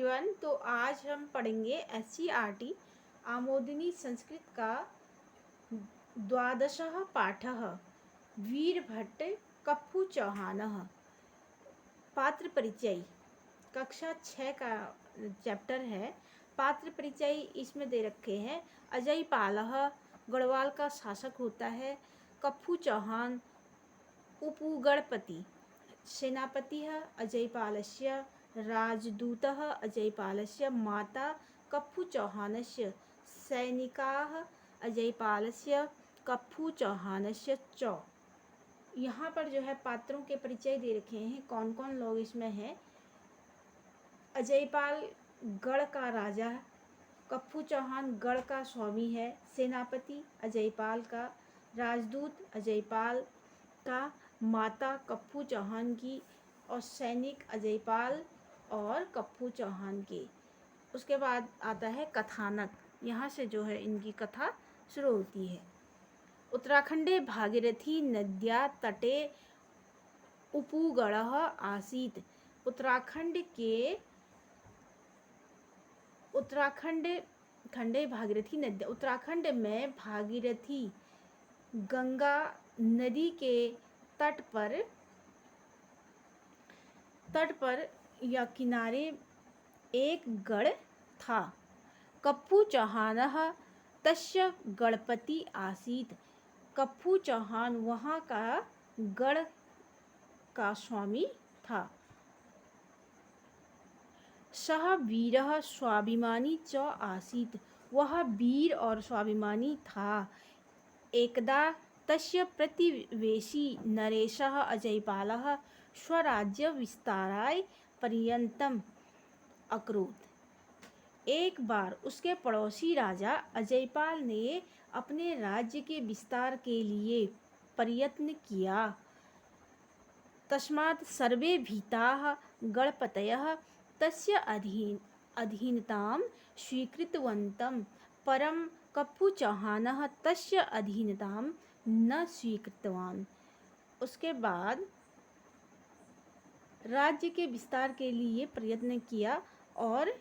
Everyone. तो आज हम पढ़ेंगे SCERT आमोदिनी संस्कृत का द्वादशः पाठः वीरभट्ट कप्पू चौहानः। पात्र परिचय कक्षा 6 का चैप्टर है। पात्र परिचय इसमें दे रखे हैं। अजय पालः गढ़वाल का शासक होता है। कप्पू चौहान उपगणपति सेनापति अजयपालस्य राजदूतः अजयपालस्य माता कप्पू चौहानस्य सैनिकाः अजयपालस्य कप्पू चौहानस्य च। यहाँ पर जो है पात्रों के परिचय दे रखे हैं, कौन कौन लोग इसमें हैं। अजयपाल गढ़ का राजा, कप्पू चौहान गढ़ का स्वामी है। सेनापति अजयपाल का, राजदूत अजयपाल का, माता कप्पू चौहान की, और सैनिक अजयपाल और कप्पू चौहान के। उसके बाद आता है कथानक। यहाँ से जो है इनकी कथा शुरू होती है। उत्तराखंडे भागीरथी नद्या तटे उपूगढ़ः आसीत्। खंडे भागीरथी नद्या, उत्तराखंड में भागीरथी गंगा नदी के तट पर या किनारे एक गढ़ था। कप्पू चौहानः तस्य गणपति आसीत्। कप्पू चौहान वहाँ का गढ़ का स्वामी था। सः वीरः स्वाभिमानी च आसीत्। वह वीर और स्वाभिमानी था। एकदा तस्य प्रतिवेशी नरेशः अजयपालः स्वराज्य विस्ताराय पर्यन्तम् अकरोत्। एक बार उसके पड़ोसी राजा अजयपाल ने अपने राज्य के विस्तार के लिए प्रयत्न किया। तस्मात् सर्वे भीताः गणपतयः तस्य अधीनतां स्वीकृतवन्तः, परं कप्पू चौहानः तस्य अधीनतां न स्वीकृतवान्। उसके बाद राज्य के विस्तार के लिए प्रयत्न किया और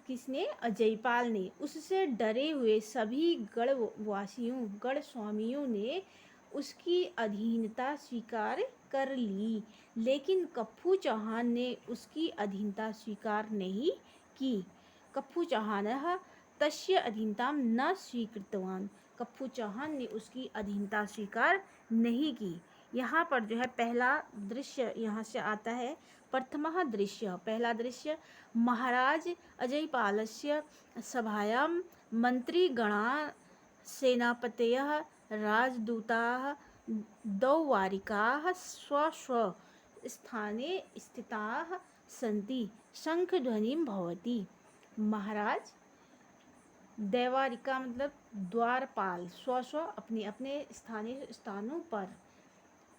किसने? अजयपाल ने। उससे डरे हुए सभी गढ़ स्वामियों ने उसकी अधीनता स्वीकार कर ली, लेकिन कप्पू चौहान ने उसकी अधीनता स्वीकार नहीं की। कप्पू चौहानः तस्य अधीनतां न स्वीकृतवान्। कप्पू चौहान ने उसकी अधीनता स्वीकार नहीं की। यहाँ पर जो है पहला दृश्य यहाँ से आता है। प्रथमः दृश्य, पहला दृश्य, महाराज अजयपालस्य सभायां मंत्रीगणाः सेनापतयः राजदूताः दौवारिकाः स्व स्थाने स्थिताः सन्ति। शंखध्वनिं भवति। महाराज, दैवारिका मतलब द्वारपाल, स्व अपने अपने स्थानों पर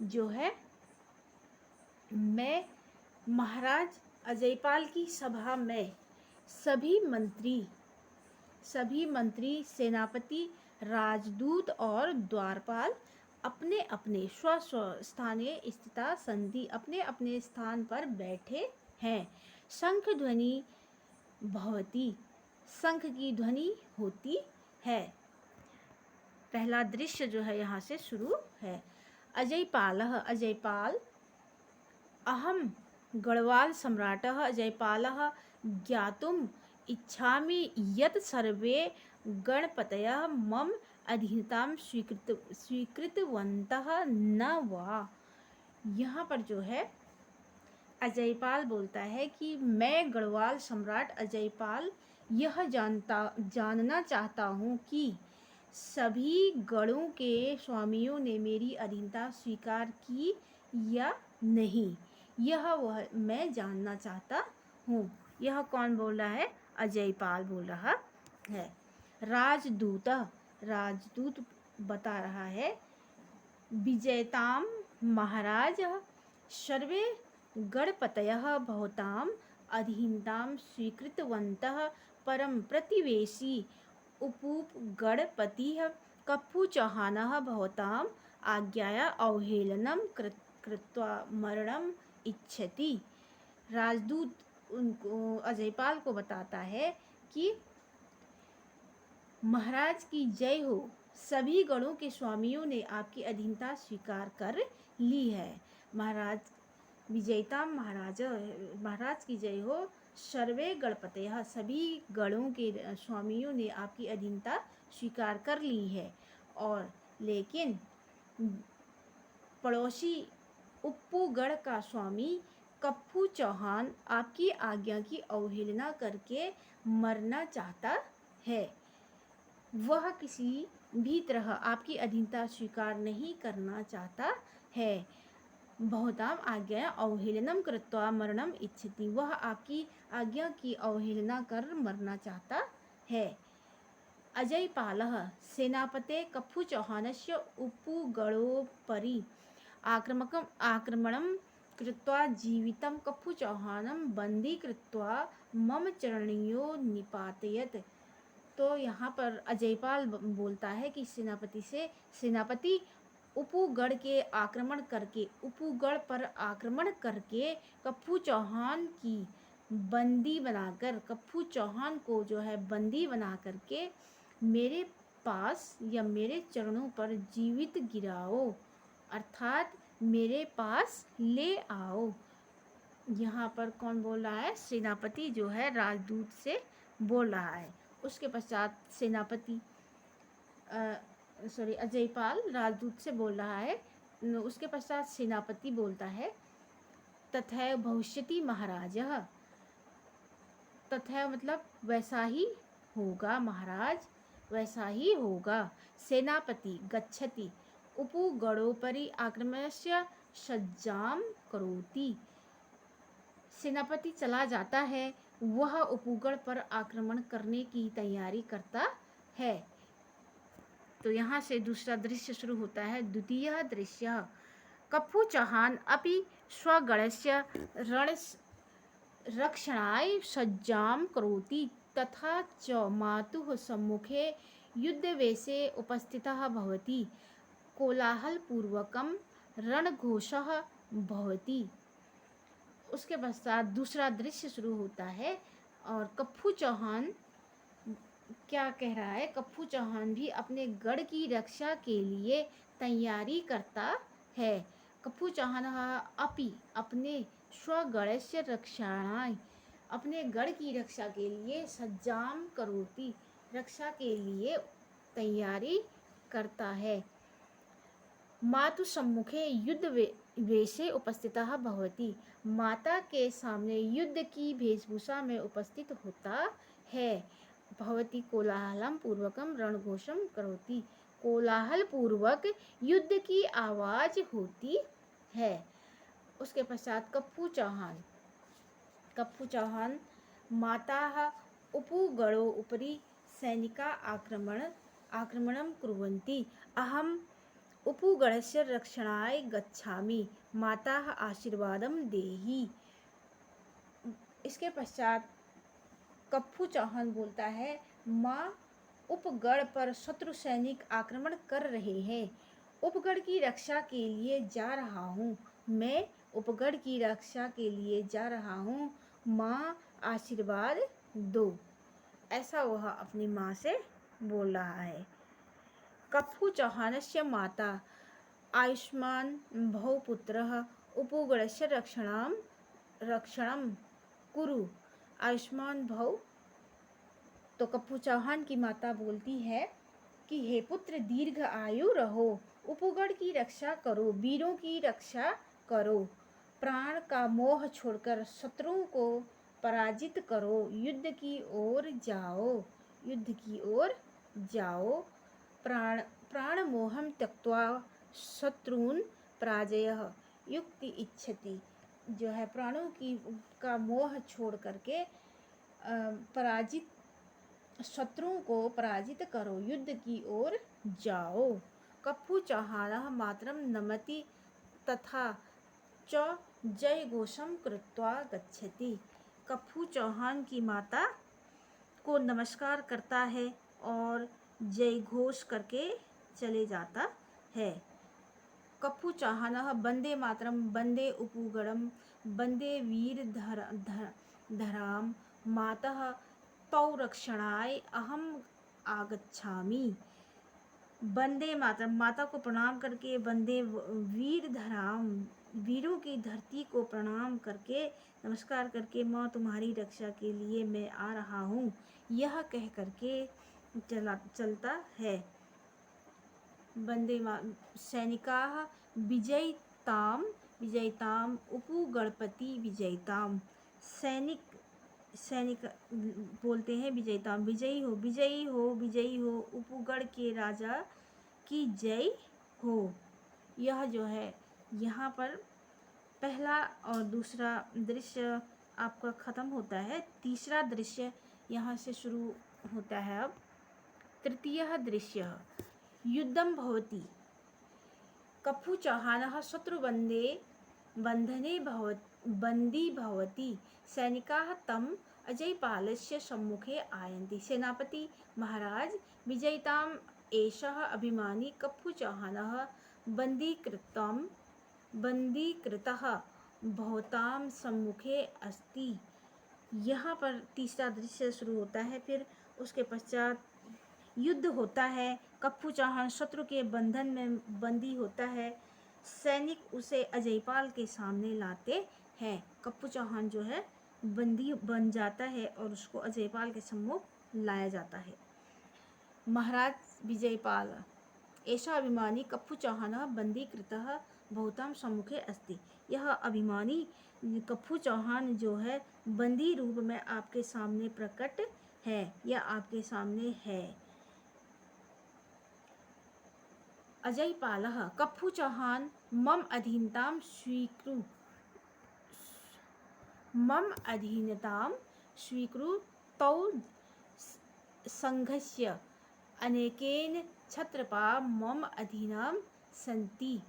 जो है, मैं महाराज अजयपाल की सभा में सभी मंत्री सेनापति राजदूत और द्वारपाल अपने अपने स्व स्थाने स्थिता संधि, अपने अपने स्थान पर बैठे हैं। शंख ध्वनि भवति, शंख की ध्वनि होती है। पहला दृश्य जो है यहाँ से शुरू है। अजयपाल, अहम गढ़वाल सम्राटः अजयपालः ज्ञातुम् इच्छामि यत् सर्वे गणपतयः मम अधीनतां स्वीकृतवन्तः न वा। यहाँ पर जो है अजयपाल बोलता है कि मैं गढ़वाल सम्राट अजयपाल यह जानना चाहता हूँ कि सभी गढ़ों के स्वामियों ने मेरी अधीनता स्वीकार की या नहीं। यह वह मैं जानना चाहता हूँ। यह कौन बोल रहा है? अजयपाल बोल रहा है। राजदूत बता रहा है। विजयताम महाराज सर्वे गणपतयः भवताम् अधीनतां स्वीकृतवन्तः, परं प्रतिवेशी उपगणपतिः कप्पू चौहानः भवताम् आज्ञाया अवहेलनं कृत्वा मरणम् इच्छति। राजदूत उनको अजयपाल को बताता है कि महाराज की जय हो, सभी गणों के स्वामियों ने आपकी अधीनता स्वीकार कर ली है। महाराज विजयता महाराज की जय हो, सर्वे गणपतयः, सभी गणों के स्वामियों ने आपकी अधीनता स्वीकार कर ली है। और लेकिन पड़ोसी उप्पूगढ़ का स्वामी कप्पू चौहान आपकी आज्ञा की अवहेलना करके मरना चाहता है। वह किसी भी तरह आपकी अधीनता स्वीकार नहीं करना चाहता है। भवताम आज्ञा अवहेलनम कृत्वा मरणम इच्छति, वह आपकी आज्ञा की अवहेलना कर मरना चाहता है। अजयपालः सेनापते कप्पू चौहानस्य उप्पुगढ़ोपरि आक्रमणं कृत्वा जीवितं कप्पू चौहानं बंदी कृत्वा मम चरणयोः निपातयत्। तो यहाँ पर अजयपाल बोलता है कि सेनापति उप्पुगढ़ पर आक्रमण करके कप्पू चौहान को जो है बंदी बना करके मेरे पास या मेरे चरणों पर जीवित गिराओ, अर्थात मेरे पास ले आओ। यहाँ पर कौन बोल रहा है? सेनापति जो है राजदूत से बोल रहा है। उसके पश्चात अजयपाल राजदूत से बोल रहा है। उसके पश्चात सेनापति बोलता है, तथैव भविष्यति महाराजः, तथैव मतलब वैसा ही होगा महाराज, वैसा ही होगा। सेनापति गच्छति उप्पुगढ़ोपरि आक्रमणस्य सज्जां करोति, सेनापति चला जाता है, वह उप्पुगढ़ पर आक्रमण करने की तैयारी करता है। तो यहाँ से दूसरा दृश्य शुरू होता है। द्वितीयः दृश्यः कप्पू चौहान अपि स्वगणस्य रक्षणाय सज्जां करोति, तथा च मातुः सम्मुखे युद्धवेशे उपस्थितः भवति, कोलाहलपूर्वकं रणघोषः भवति। उसके पश्चात दूसरा दृश्य शुरू होता है और कप्पू चौहान क्या कह रहा है? कप्पू चौहान भी अपने गढ़ की रक्षा के लिए तैयारी करता है। कप्पू चौहान अपि अपने स्वगणस्य रक्षणाय, अपने गढ़ की रक्षा के लिए सज्जाम करोति, रक्षा के लिए तैयारी करता है। मातु सम्मुखे युद्ध वेशे उपस्थितः भवति, माता के सामने युद्ध की वेशभूषा में उपस्थित होता है। भवति कोलाहलम पूर्वकम रणघोषम करोति, कोलाहल पूर्वक युद्ध की आवाज होती है। उसके पश्चात कप्पू चौहान माता उप्पुगढ़ो उपरि सैनिका आक्रमणं कुर्वन्ति, अहम उप्पुगढ़स्य रक्षणाय गच्छामि, माता आशीर्वादं देहि। इसके पश्चात कप्पू चौहान बोलता है, माँ उपगढ़ पर शत्रु सैनिक आक्रमण कर रहे हैं, उपगढ़ की रक्षा के लिए जा रहा हूँ, मैं उपगढ़ की रक्षा के लिए जा रहा हूँ, माँ आशीर्वाद दो। ऐसा वह अपनी माँ से बोल रहा है। कप्पू चौहानस्य माता आयुष्मान भव पुत्रः उप्पुगढ़स्य रक्षणं कुरु, आयुष्मान भव। तो कप्पू चौहान की माता बोलती है कि हे पुत्र, दीर्घ आयु रहो, उप्पुगढ़ की रक्षा करो, वीरों की रक्षा करो, प्राण का मोह छोड़कर शत्रुओं को पराजित करो, युद्ध की ओर जाओ, प्राण मोहम त्यक्त्वा शत्रुन पराजयः युक्ति इच्छति, जो है प्राणों का मोह छोड़ करके शत्रुओं को पराजित करो, युद्ध की ओर जाओ। कप्पू चौहानः मातरं नमति तथा च जय घोषम कृत्वा गच्छति, कप्पू चौहान की माता को नमस्कार करता है और जय घोष करके चले जाता है। कप्पू चौहानः वंदे मातरम, वंदे उप्पुगढ़म, वंदे वीर धराम मातः तौ रक्षणाय अहम आगच्छामि। वंदे मातरम, माता को प्रणाम करके वंदे वीर धराम, वीरों की धरती को प्रणाम करके नमस्कार करके माँ तुम्हारी रक्षा के लिए मैं आ रहा हूँ, यह कह करके चलता है। वंदे सैनिकाः विजयिताम विजयिताम उपु गणपति विजयिताम। सैनिक बोलते हैं विजयिताम, विजयी हो विजयी हो विजयी हो, उपगढ़ के राजा की जय हो। यह जो है यहाँ पर पहला और दूसरा दृश्य आपका ख़त्म होता है। तीसरा दृश्य यहाँ से शुरू होता है। अब तृतीयः दृश्यः युद्धं भवति। कप्पू चौहानः शत्रुबन्धने बन्दी भवति। सैनिकाः तम् अजयपालस्य सम्मुखे आयन्ति। सेनापति महाराज, विजयिताम् एषः अभिमानी कप्पू चौहानः बन्दीकृतः भवतां सम्मुखे अस्ति। यहाँ पर तीसरा दृश्य शुरू होता है। फिर उसके पश्चात युद्ध होता है। कप्पू चौहान शत्रु के बंधन में बंदी होता है। सैनिक उसे अजयपाल के सामने लाते हैं। कप्पू चौहान जो है बंदी बन जाता है और उसको अजयपाल के सम्मुख लाया जाता है। महाराज विजयपाल, ऐसा अभिमानी कप्पू चौहानः बंदीकृतः भवतां सम्मुखे अस्ति। यह अभिमानी कप्पू चौहान जो है बंदी रूप में आपके सामने प्रकट है या आपके सामने है। अजयपालः कप्पू चौहान मम अधीनतां स्वीकुरु तौ संघस्य अनेकेन क्षत्रपा मम अधीनां सन्ति।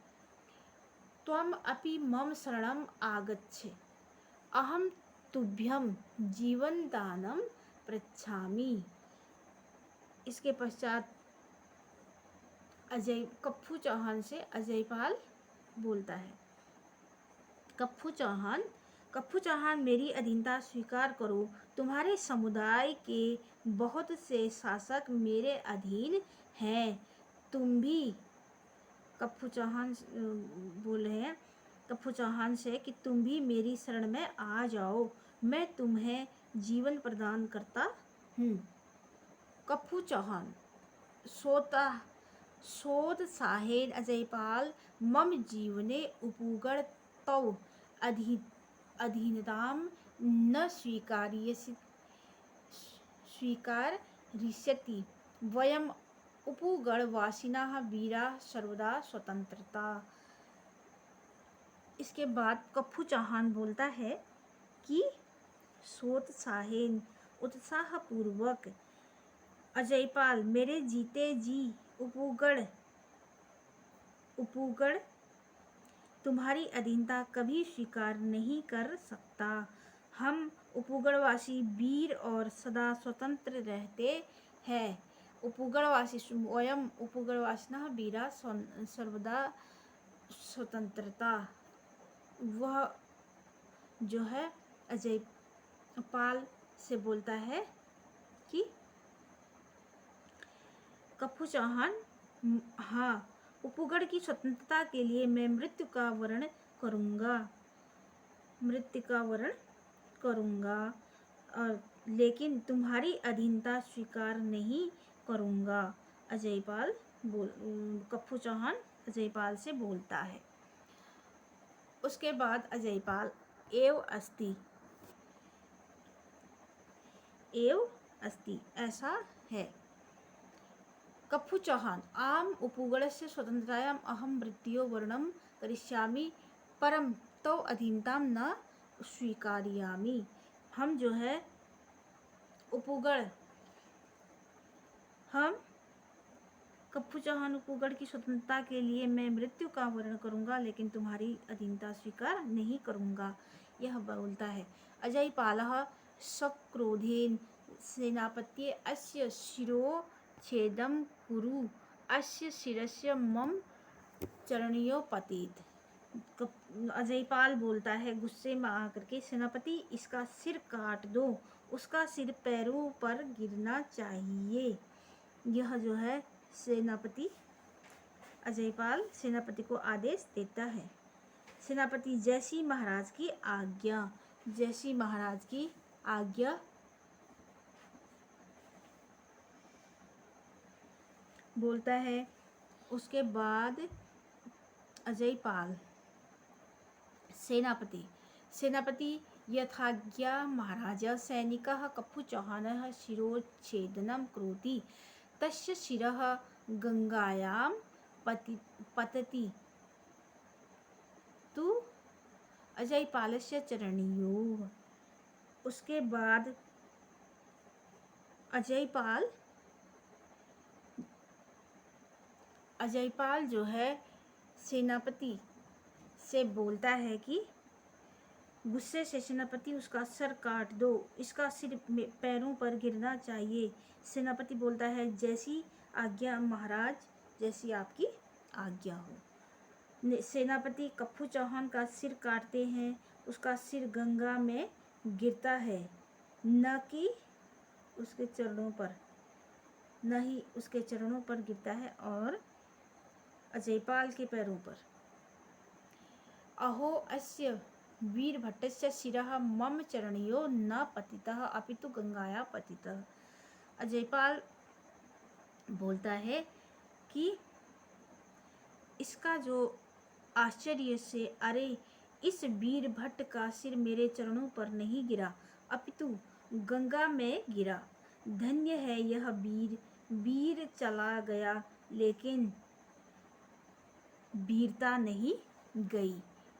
त्वम् अपि मम शरणम् आगच्छ, अहं तुभ्यं जीवनदानं पृच्छामि। इसके पश्चात कप्पू चौहान से अजयपाल बोलता है। कप्पू चौहान मेरी अधीनता स्वीकार करो। तुम्हारे समुदाय के बहुत से शासक मेरे अधीन हैं। तुम भी, कप्पू चौहान बोल रहे हैं कप्पू चौहान से कि तुम भी मेरी शरण में आ जाओ, मैं तुम्हें जीवन प्रदान करता हूँ। कप्पू चौहान सोत्साहेन अजयपाल मम जीवने उपगढ़ तौ अधीनतां न स्वीकारयिष्यति। वयम् उपगढ़वासिनः वीराः सर्वदा स्वतंत्रता। इसके बाद कप्पू चौहान बोलता है कि सोत्साहेन, उत्साहपूर्वक, अजयपाल मेरे जीते जी उपगढ़ तुम्हारी अधीनता कभी स्वीकार नहीं कर सकता। हम उपगढ़वासी वीर और सदा स्वतंत्र रहते हैं। उपगढ़वासी वयम उपगढ़वासिनः वीरा सर्वदा स्वतंत्रता। वह जो है अजयपाल से बोलता है कि कप्पू चौहान, हाँ, उपगढ़ की स्वतंत्रता के लिए मैं मृत्यु का वर्ण करूँगा और लेकिन तुम्हारी अधीनता स्वीकार नहीं करूँगा। कप्पू चौहान अजयपाल से बोलता है। उसके बाद अजयपाल एव अस्ति ऐसा है। कप्पू चौहान आम उपगढ़स्य स्वतंत्रतायाम् अहं मृत्योः वरणं करिष्यामि, परं तौ अधीनतां न स्वीकारयामि। हम जो है कप्पू चौहान उपगढ़ की स्वतंत्रता के लिए मैं मृत्यु का वर्ण करूँगा, लेकिन तुम्हारी अधीनता स्वीकार नहीं करूँगा, यह बोलता है। अजयपालः सक्रोधेन सेनापत्ये अस्य शिरोच्छेदं कुरु, अस्य शिरस्य मम चरणयोः पतेत्। अजयपाल बोलता है गुस्से में आकर के, सेनापति इसका सिर काट दो, उसका सिर पैरों पर गिरना चाहिए। यह जो है सेनापति अजयपाल सेनापति को आदेश देता है। सेनापति जैसी महाराज की आज्ञा, जैसी महाराज की आज्ञा बोलता है। उसके बाद अजयपाल सेनापति यथाज्ञा महाराज सैनिकः कप्पुचौहानः शिरोच्छेदनं करोति, तस्य शिरः गंगायां पतति तु अजयपालस्य चरणयोः। उसके बाद अजयपाल जो है सेनापति से बोलता है कि गुस्से से, सेनापति उसका सर काट दो, इसका सिर पैरों पर गिरना चाहिए। सेनापति बोलता है जैसी आज्ञा महाराज, जैसी आपकी आज्ञा हो। सेनापति कप्पू चौहान का सिर काटते हैं, उसका सिर गंगा में गिरता है, न कि उसके चरणों पर, न ही उसके चरणों पर गिरता है और अजयपाल के पैरों पर। अहो अस्य वीरभट्टस्य शिरः मम चरणयो न पतितः अपितु गंगाया पतितः। अजयपाल बोलता है कि इसका जो आश्चर्य से, अरे इस वीरभट्ट का सिर मेरे चरणों पर नहीं गिरा अपितु गंगा में गिरा। धन्य है यह वीर चला गया लेकिन वीरता नहीं गई।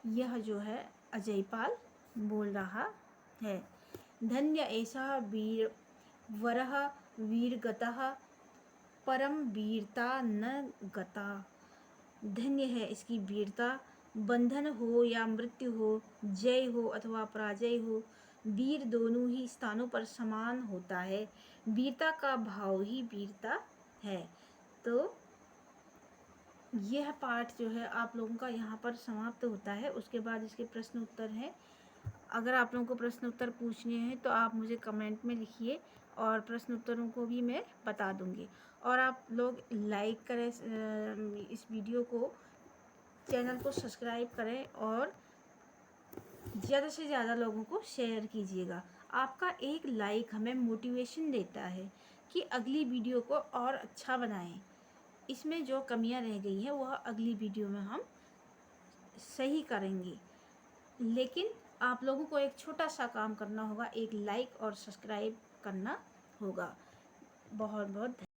यह जो है अजयपाल बोल रहा है। धन्य ऐसा वीरवरः वीरगतः परम वीरता न गता। धन्य है इसकी वीरता, बंधन हो या मृत्यु हो, जय हो अथवा पराजय हो, वीर दोनों ही स्थानों पर समान होता है। वीरता का भाव ही वीरता है। तो यह पाठ जो है आप लोगों का यहाँ पर समाप्त होता है। उसके बाद इसके प्रश्न उत्तर हैं। अगर आप लोगों को प्रश्न उत्तर पूछने हैं तो आप मुझे कमेंट में लिखिए और प्रश्न उत्तरों को भी मैं बता दूंगी। और आप लोग लाइक करें इस वीडियो को, चैनल को सब्सक्राइब करें और ज़्यादा से ज़्यादा लोगों को शेयर कीजिएगा। आपका एक लाइक हमें मोटिवेशन देता है कि अगली वीडियो को और अच्छा बनाएं। इसमें जो कमियां रह गई हैं वह अगली वीडियो में हम सही करेंगे। लेकिन आप लोगों को एक छोटा सा काम करना होगा, एक लाइक और सब्सक्राइब करना होगा। बहुत बहुत